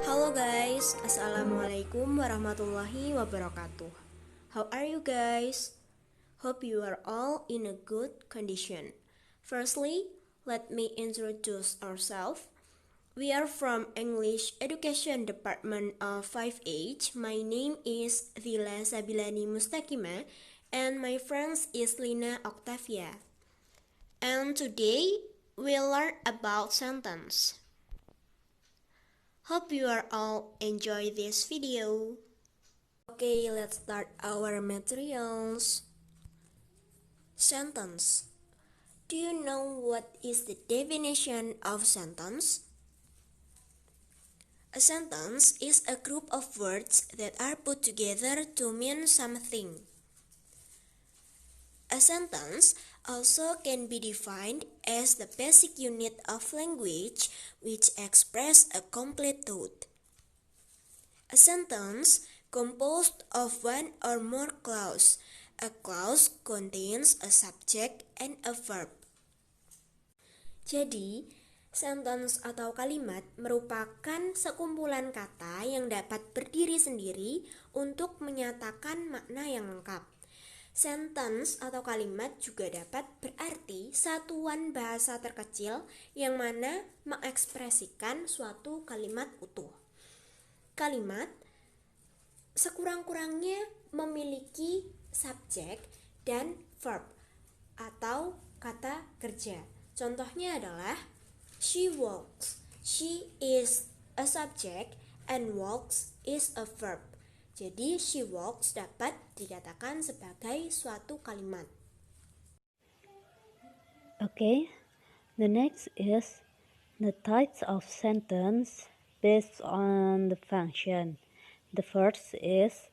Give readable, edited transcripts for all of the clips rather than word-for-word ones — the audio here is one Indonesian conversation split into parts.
Halo guys, Assalamualaikum warahmatullahi wabarakatuh. How are you guys? Hope you are all in a good condition. Firstly, let me introduce ourselves. We are from English Education Department of 5H. My name is Dzila Sabilani M, and my friend is Lina Oktavia. And today, we'll learn about sentence. Hope you are all enjoy this video. Okay, let's start our materials. Sentence. Do you know what is the definition of sentence? A sentence is a group of words that are put together to mean something. A sentence also can be defined as the basic unit of language which express a complete thought. A sentence composed of one or more clause. A clause contains a subject and a verb. Jadi, sentence atau kalimat merupakan sekumpulan kata yang dapat berdiri sendiri untuk menyatakan makna yang lengkap. Sentence atau kalimat juga dapat berarti satuan bahasa terkecil yang mana mengekspresikan suatu kalimat utuh. Kalimat sekurang-kurangnya memiliki subjek dan verb atau kata kerja. Contohnya adalah she walks. She is a subject and walks is a verb. Jadi she walks dapat dikatakan sebagai suatu kalimat. Okay, the next is the types of sentence based on the function. The first is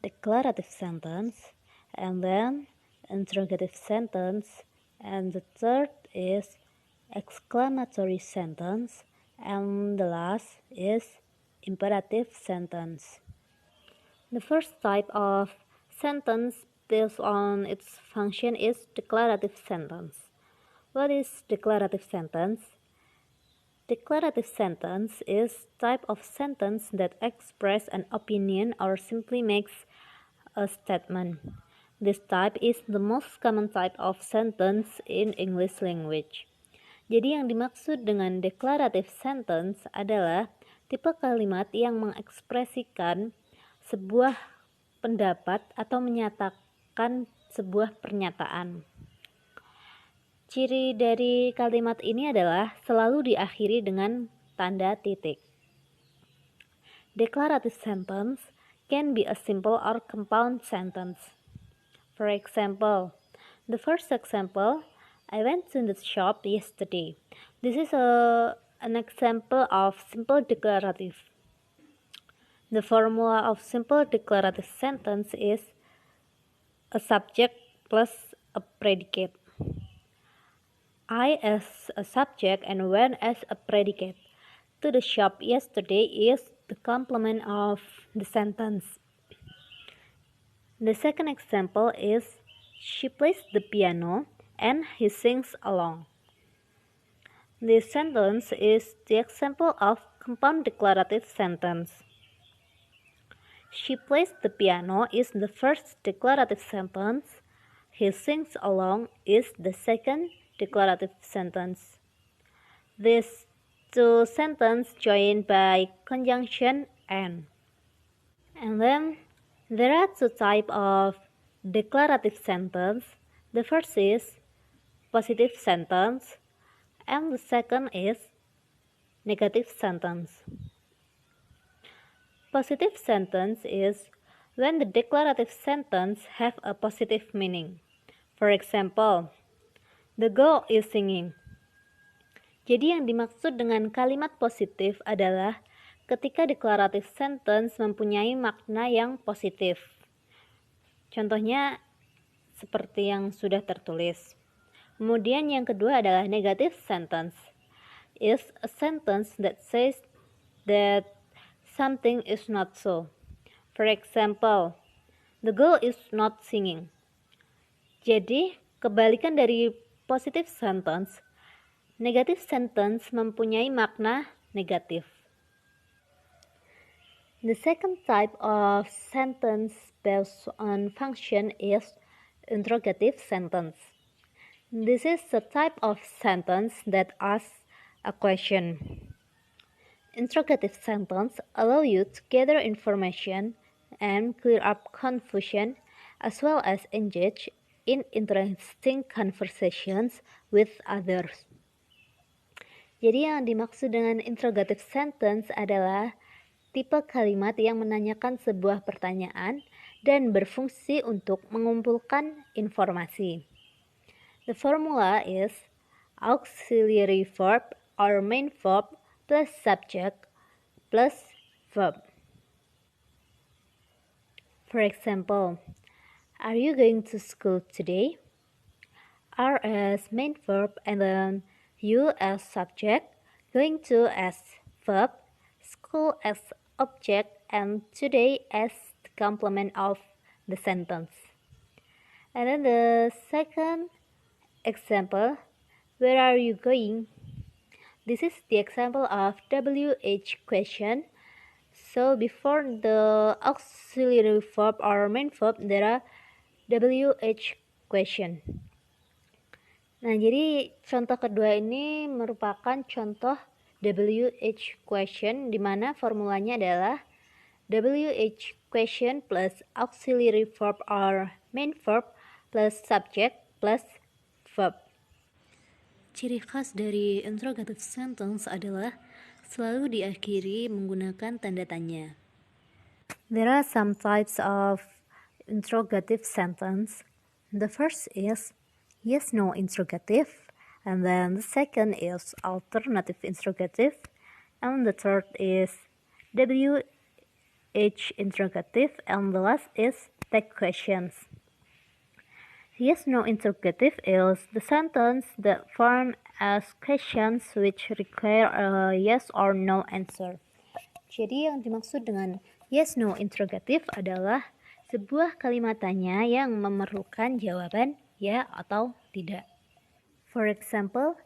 declarative sentence, and then interrogative sentence, and the third is exclamatory sentence, and the last is imperative sentence. The first type of sentence based on its function is declarative sentence. What is declarative sentence? Declarative sentence is type of sentence that express an opinion or simply makes a statement. This type is the most common type of sentence in English language. Jadi yang dimaksud dengan declarative sentence adalah tipe kalimat yang mengekspresikan sebuah pendapat atau menyatakan sebuah pernyataan. Ciri dari kalimat ini adalah selalu diakhiri dengan tanda titik. Declarative sentence can be a simple or compound sentence. For example, the first example, I went to the shop yesterday. This is an example of simple declarative. The formula of simple declarative sentence is a subject plus a predicate. I as a subject and went as a predicate. To the shop yesterday is the complement of the sentence. The second example is she plays the piano and he sings along. This sentence is the example of compound declarative sentence. She plays the piano is the first declarative sentence. He sings along is the second declarative sentence. These two sentences joined by conjunction and. And then there are two types of declarative sentence. The first is positive sentence and the second is negative sentence. Positive sentence is when the declarative sentence have a positive meaning. For example, the girl is singing. Jadi yang dimaksud dengan kalimat positif adalah ketika declarative sentence mempunyai makna yang positif. Contohnya seperti yang sudah tertulis. Kemudian yang kedua adalah negative sentence. Is a sentence that says that something is not so. For example, the girl is not singing. Jadi, kebalikan dari positive sentence, negative sentence mempunyai makna negatif. The second type of sentence based on function is interrogative sentence. This is the type of sentence that asks a question. Interrogative sentence allow you to gather information and clear up confusion as well as engage in interesting conversations with others. Jadi yang dimaksud dengan interrogative sentence adalah tipe kalimat yang menanyakan sebuah pertanyaan dan berfungsi untuk mengumpulkan informasi. The formula is auxiliary verb or main verb plus subject plus verb. For example, are you going to school today? Are as main verb and then you as subject, going to as verb, school as object, and today as the complement of the sentence. And then the second example, where are you going? This is the example of WH question. So before the auxiliary verb or main verb, there are WH question. Nah, jadi contoh kedua ini merupakan contoh WH question di mana formulanya adalah WH question plus auxiliary verb or main verb plus subject plus verb. Ciri khas dari interrogative sentence adalah selalu diakhiri menggunakan tanda tanya. There are some types of interrogative sentence. The first is yes, no interrogative, and then the second is alternative interrogative, and the third is WH interrogative, and the last is tag questions. Yes, no interrogative is the sentence that form as questions which require a yes or no answer. Jadi yang dimaksud dengan yes no interrogative adalah sebuah kalimat tanya yang memerlukan jawaban ya atau tidak. For example,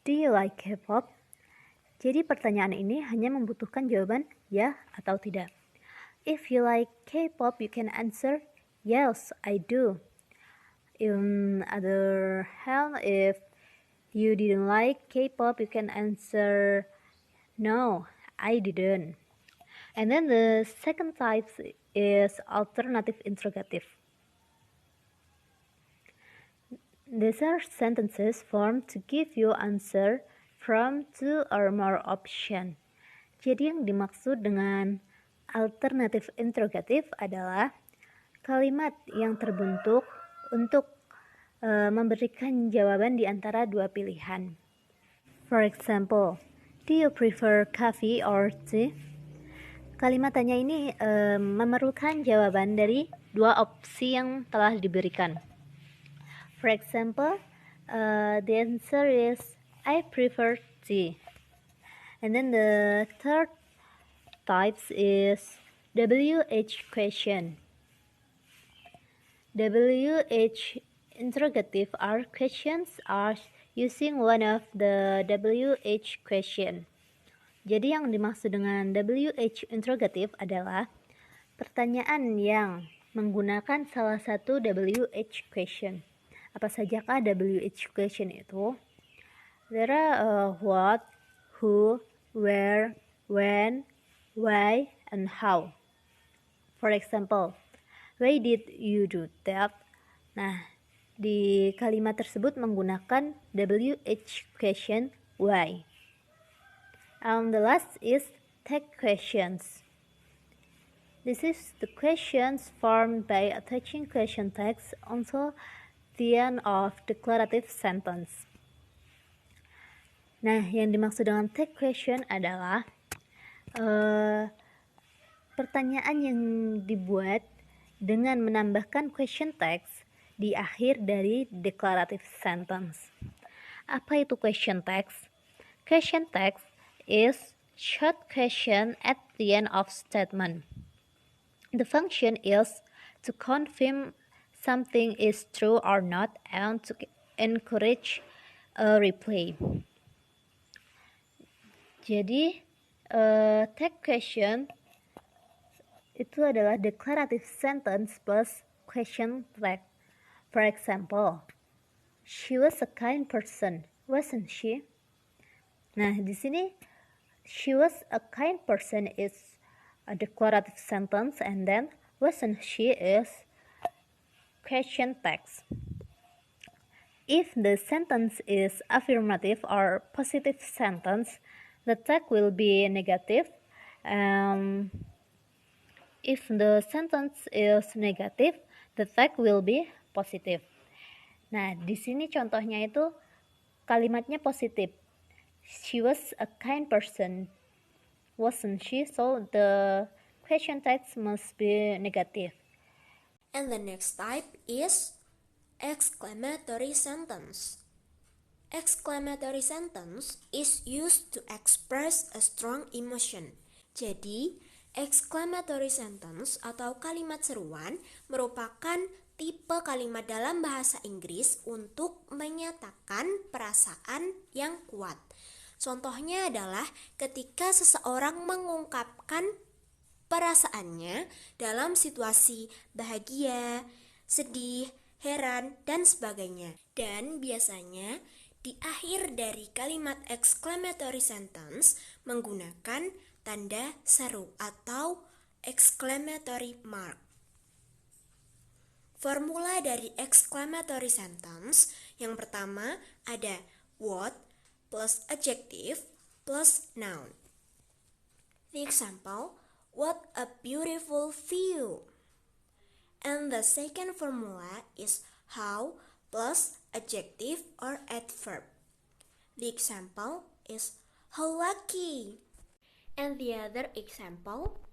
do you like K-pop? Jadi pertanyaan ini hanya membutuhkan jawaban ya atau tidak. If you like K-pop, you can answer yes, I do. In other hand, if you didn't like K-pop, you can answer no, I didn't. And then the second type is alternative interrogative. These are sentences formed to give you answer from two or more options. Jadi yang dimaksud dengan alternative interrogative adalah kalimat yang terbentuk untuk memberikan jawaban di antara dua pilihan. For example, do you prefer coffee or tea? Kalimat tanya ini memerlukan jawaban dari dua opsi yang telah diberikan. For example, the answer is I prefer tea. And then the third types is WH question. WH interrogative are questions asked using one of the WH question. Jadi yang dimaksud dengan WH interrogative adalah pertanyaan yang menggunakan salah satu WH question. Apa sajakah WH question itu? There are what, who, where, when, why, and how. For example, why did you do that? Nah, di kalimat tersebut menggunakan WH question why. And the last is tag questions. This is the questions formed by attaching question tags until the end of declarative sentence. Nah, yang dimaksud dengan tag question adalah pertanyaan yang dibuat dengan menambahkan question tags di akhir dari declarative sentence. Apa itu question tags? Question tags is short question at the end of statement. The function is to confirm something is true or not and to encourage a reply. Jadi tag question itu adalah declarative sentence plus question tag. For example, she was a kind person, wasn't she? Nah, di sini she was a kind person is a declarative sentence, and then wasn't she is question text. If the sentence is affirmative or positive sentence, the tag will be negative. If the sentence is negative, the tag will be positive. Nah, di sini contohnya itu kalimatnya positif. She was a kind person, wasn't she? So the question text must be negative. And the next type is exclamatory sentence. Exclamatory sentence is used to express a strong emotion. Jadi, exclamatory sentence atau kalimat seruan merupakan tipe kalimat dalam bahasa Inggris untuk menyatakan perasaan yang kuat. Contohnya adalah ketika seseorang mengungkapkan perasaannya dalam situasi bahagia, sedih, heran, dan sebagainya. Dan biasanya di akhir dari kalimat exclamatory sentence menggunakan tanda seru atau exclamatory mark. Formula dari exclamatory sentence yang pertama ada what plus adjective plus noun. The example, what a beautiful view. And the second formula is how plus adjective or adverb. The example is how lucky. And the other example,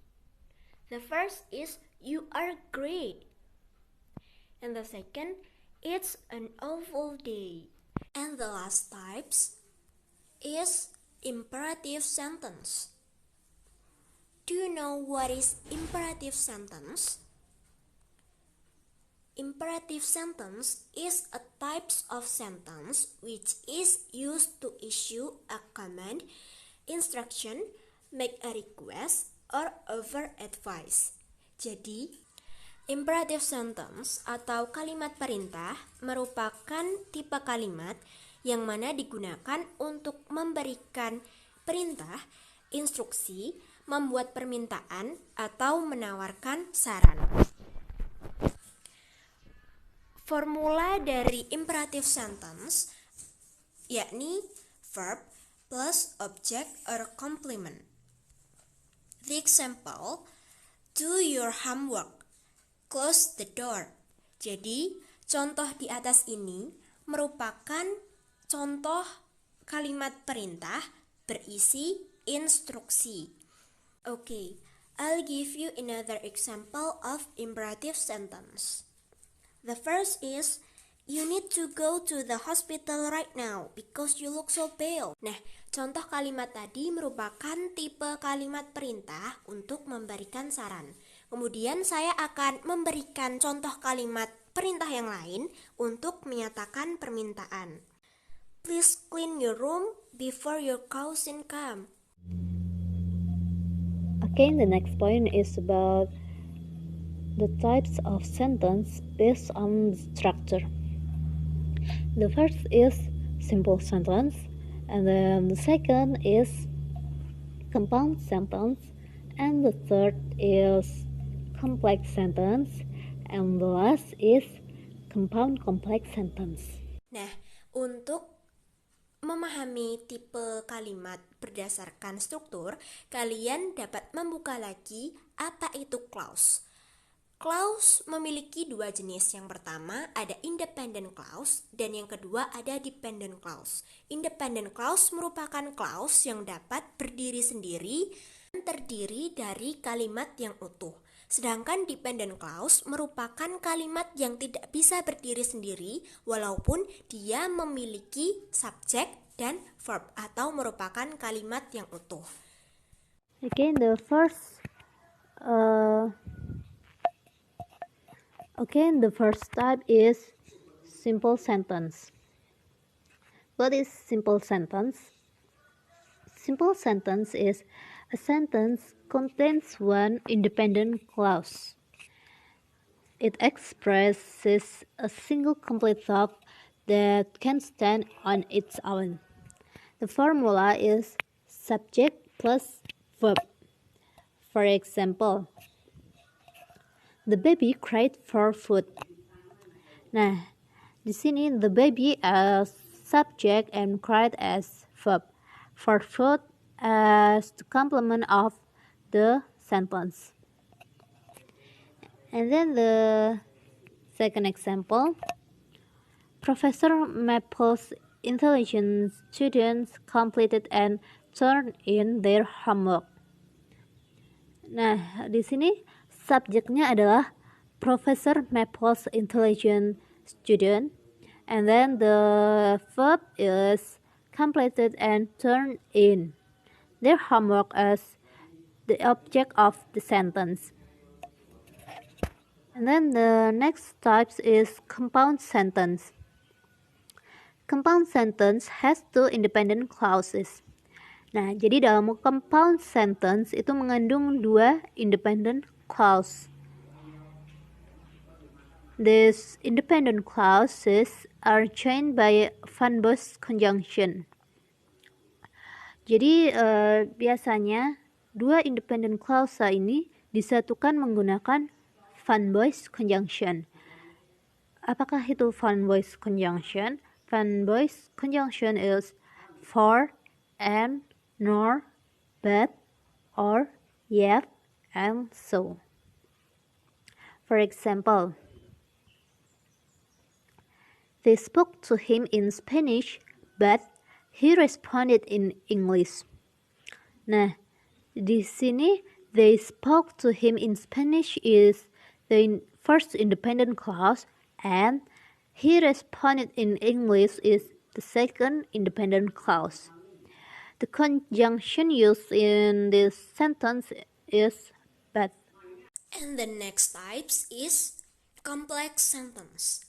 the first is you are great. And the second, it's an awful day. And the last types is imperative sentence. Do you know what is imperative sentence? Imperative sentence is a type of sentence which is used to issue a command, instruction, make a request, or offer advice. Jadi, imperative sentence atau kalimat perintah merupakan tipe kalimat yang mana digunakan untuk memberikan perintah, instruksi, membuat permintaan, atau menawarkan saran. Formula dari imperative sentence yakni verb plus object or complement. The example, do your homework, close the door. Jadi, contoh di atas ini merupakan contoh kalimat perintah berisi instruksi. Okay, I'll give you another example of imperative sentence. The first is, you need to go to the hospital right now because you look so pale. Nah, contoh kalimat tadi merupakan tipe kalimat perintah untuk memberikan saran. Kemudian saya akan memberikan contoh kalimat perintah yang lain untuk menyatakan permintaan. Please clean your room before your cousin come. Okay, the next point is about the types of sentence based on structure. The first is simple sentence, and then the second is compound sentence, and the third is complex sentence, and the last is compound complex sentence. Nah, untuk memahami tipe kalimat berdasarkan struktur, kalian dapat membuka lagi apa itu clause. Clause memiliki dua jenis. Yang pertama ada independent clause dan yang kedua ada dependent clause. Independent clause merupakan clause yang dapat berdiri sendiri dan terdiri dari kalimat yang utuh. Sedangkan dependent clause merupakan kalimat yang tidak bisa berdiri sendiri walaupun dia memiliki subjek dan verb atau merupakan kalimat yang utuh. Again, the first type is simple sentence. What is simple sentence? Simple sentence is A sentence contains one independent clause. It expresses a single complete thought that can stand on its own. The formula is subject plus verb. For example, the baby cried for food. Nah, di sini the baby as subject and cried as verb. For food as the complement of the sentence. And then the second example, Professor Maple's intelligent students completed and turned in their homework. Nah, di sini subjeknya adalah Professor Maple's intelligent student, and then the verb is completed and turned in their homework as the object of the sentence. And then the next type is compound sentence. Compound sentence has two independent clauses. Nah, jadi dalam compound sentence itu mengandung dua independent clause. These independent clauses are joined by van Bosch conjunction. Jadi biasanya dua independent clause ini disatukan menggunakan van Bosch conjunction. Apakah itu van Bosch conjunction? Van Bosch conjunction is for, and, nor, but, or, yet, and so. For example, they spoke to him in Spanish, but he responded in English. Nah, di sini they spoke to him in Spanish is the first independent clause, and he responded in English is the second independent clause. The conjunction used in this sentence is but. And the next type is complex sentence.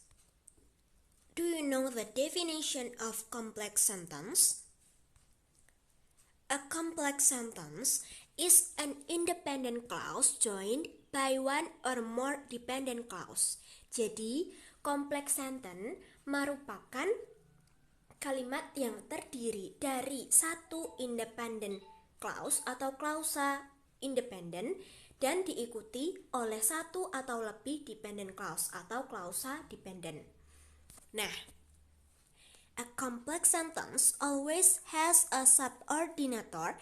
Do you know the definition of complex sentence? A complex sentence is an independent clause joined by one or more dependent clause. Jadi, complex sentence merupakan kalimat yang terdiri dari satu independent clause atau klausa independen dan diikuti oleh satu atau lebih dependent clause atau klausa dependent. Nah, a complex sentence always has a subordinator.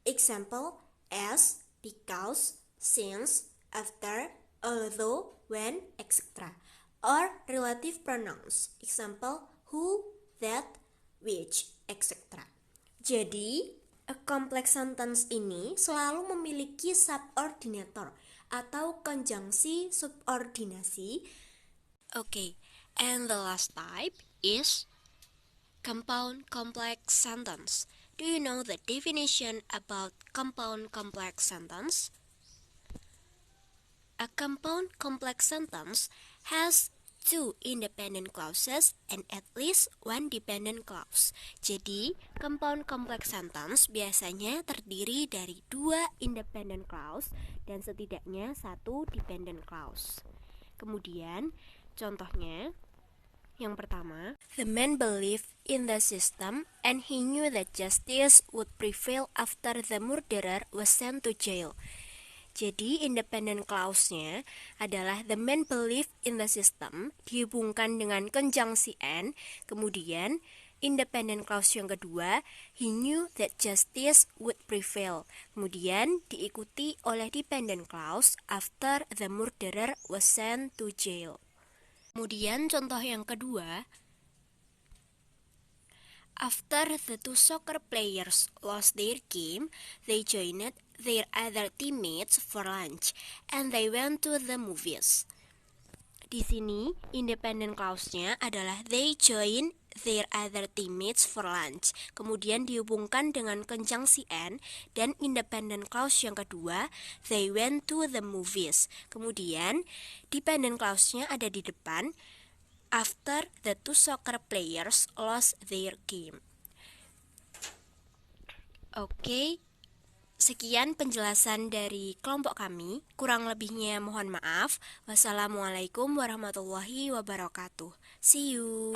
Example, as, because, since, after, although, when, etc. Or relative pronouns. Example, who, that, which, etc. Jadi, a complex sentence ini selalu memiliki subordinator atau konjungsi subordinasi. Okay, and the last type is compound complex sentence. Do you know the definition about compound complex sentence? A compound complex sentence has two independent clauses and at least one dependent clause. Jadi, compound complex sentence biasanya terdiri dari dua independent clause dan setidaknya satu dependent clause. Kemudian, contohnya, yang pertama, the man believed in the system and he knew that justice would prevail after the murderer was sent to jail. Jadi, independent clause-nya adalah the man believed in the system dihubungkan dengan konjungsi and, kemudian independent clause yang kedua, he knew that justice would prevail. Kemudian diikuti oleh dependent clause after the murderer was sent to jail. Kemudian contoh yang kedua, after the two soccer players lost their game, they joined their other teammates for lunch and they went to the movies. Di sini independent clause-nya adalah they joined their other teammates for lunch. Kemudian dihubungkan dengan konjungsi and dan independent clause yang kedua, they went to the movies. Kemudian dependent clause-nya ada di depan, after the two soccer players lost their game. Okay, Sekian penjelasan dari kelompok kami. Kurang lebihnya mohon maaf. Wassalamualaikum warahmatullahi wabarakatuh. See you.